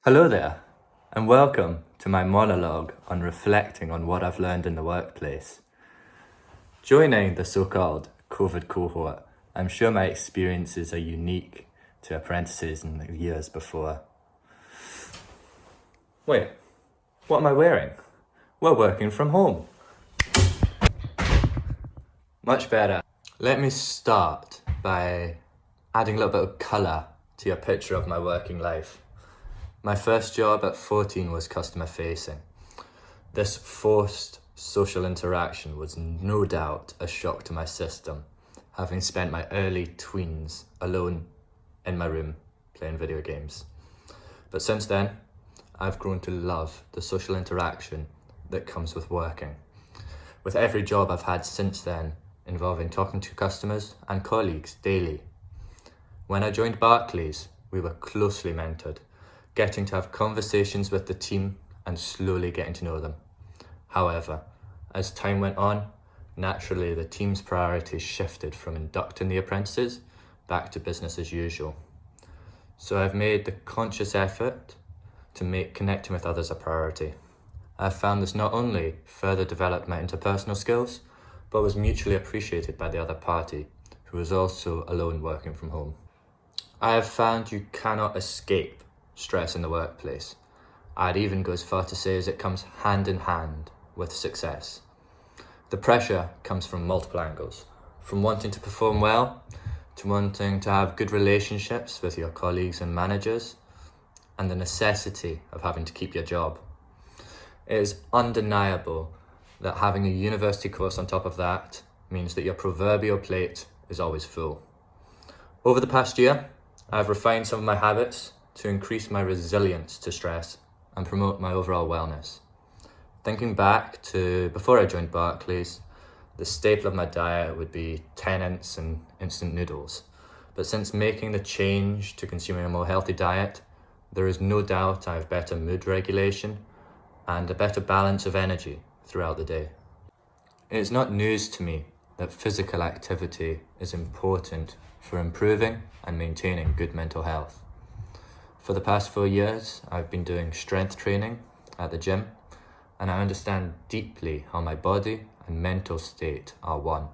Hello there, and welcome to my monologue on reflecting on what I've learned in the workplace. Joining the so-called COVID cohort, I'm sure my experiences are unique to apprentices in the years before. Wait, what am I wearing? We're working from home. Much better. Let me start by adding a little bit of colour to your picture of my working life. My first job at 14 was customer facing. This forced social interaction was no doubt a shock to my system, having spent my early tweens alone in my room playing video games. But since then, I've grown to love the social interaction that comes with working. With every job I've had since then involving talking to customers and colleagues daily. When I joined Barclays, we were closely mentored, getting to have conversations with the team and slowly getting to know them. However, as time went on, naturally the team's priorities shifted from inducting the apprentices back to business as usual. So I've made the conscious effort to make connecting with others a priority. I've found this not only further developed my interpersonal skills, but was mutually appreciated by the other party, who was also alone working from home. I have found you cannot escape stress in the workplace. I'd even go as far to say as it comes hand in hand with success. The pressure comes from multiple angles, from wanting to perform well, to wanting to have good relationships with your colleagues and managers, and the necessity of having to keep your job. It is undeniable that having a university course on top of that means that your proverbial plate is always full. Over the past year, I've refined some of my habits to increase my resilience to stress and promote my overall wellness. Thinking back to before I joined Barclays, the staple of my diet would be Tennent's and instant noodles. But since making the change to consuming a more healthy diet, there is no doubt I have better mood regulation and a better balance of energy throughout the day. It is not news to me that physical activity is important for improving and maintaining good mental health. For the past 4 years, I've been doing strength training at the gym, and I understand deeply how my body and mental state are one.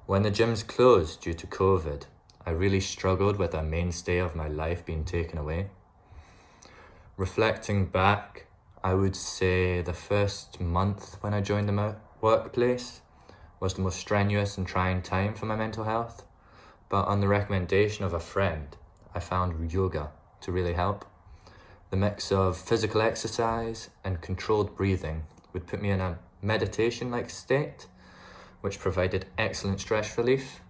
When the gyms closed due to COVID, I really struggled with a mainstay of my life being taken away. Reflecting back, I would say the first month when I joined the workplace was the most strenuous and trying time for my mental health. But on the recommendation of a friend, I found yoga to really help. The mix of physical exercise and controlled breathing would put me in a meditation-like state, which provided excellent stress relief,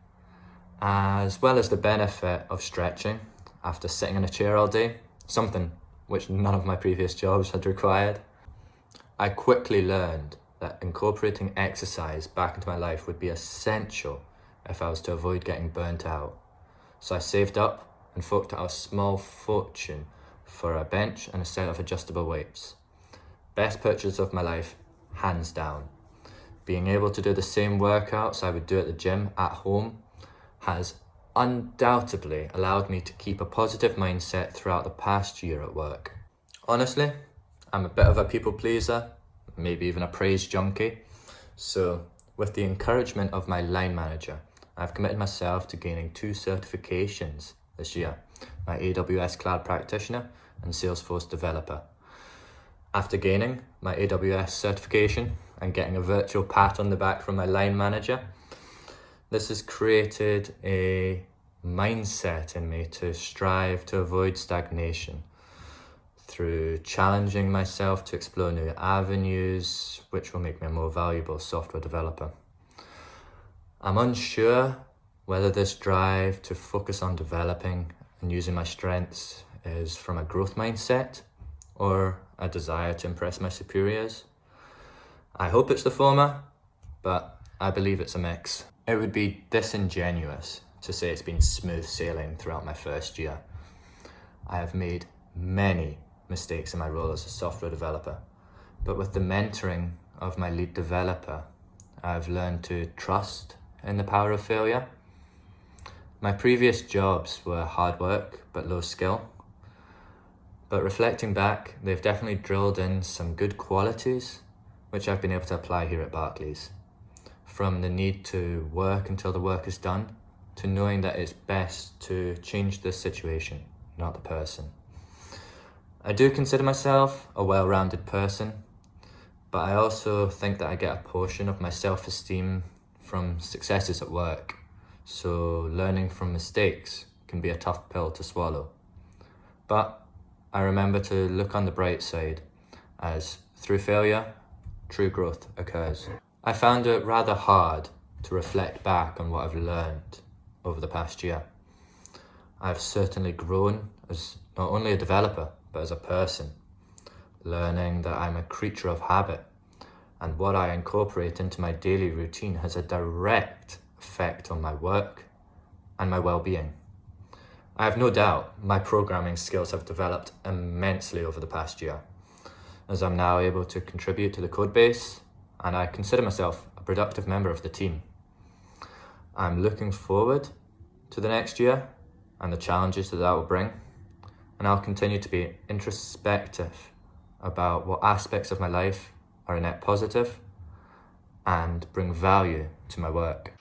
as well as the benefit of stretching after sitting in a chair all day, something which none of my previous jobs had required. I quickly learned that incorporating exercise back into my life would be essential if I was to avoid getting burnt out. So I saved up and forked out a small fortune for a bench and a set of adjustable weights. Best purchase of my life, hands down. Being able to do the same workouts I would do at the gym at home has undoubtedly allowed me to keep a positive mindset throughout the past year at work. Honestly, I'm a bit of a people pleaser, maybe even a praise junkie. So with the encouragement of my line manager, I've committed myself to gaining 2 certifications this year, my AWS Cloud Practitioner and Salesforce Developer. After gaining my AWS certification and getting a virtual pat on the back from my line manager, this has created a mindset in me to strive to avoid stagnation through challenging myself to explore new avenues, which will make me a more valuable software developer. I'm unsure whether this drive to focus on developing and using my strengths is from a growth mindset or a desire to impress my superiors. I hope it's the former, but I believe it's a mix. It would be disingenuous to say it's been smooth sailing throughout my first year. I have made many mistakes in my role as a software developer, but with the mentoring of my lead developer, I've learned to trust in the power of failure. My previous jobs were hard work but low skill, But reflecting back, they've definitely drilled in some good qualities which I've been able to apply here at Barclays. From the need to work until the work is done, to knowing that it's best to change the situation, not the person. I do consider myself a well-rounded person, but I also think that I get a portion of my self-esteem from successes at work. So learning from mistakes can be a tough pill to swallow. But I remember to look on the bright side, as through failure, true growth occurs. I found it rather hard to reflect back on what I've learned over the past year. I've certainly grown as not only a developer, but as a person, learning that I'm a creature of habit, and what I incorporate into my daily routine has a direct effect on my work and my well-being. I have no doubt my programming skills have developed immensely over the past year, as I'm now able to contribute to the code base, and I consider myself a productive member of the team. I'm looking forward to the next year and the challenges that will bring, and I'll continue to be introspective about what aspects of my life are a net positive and bring value to my work.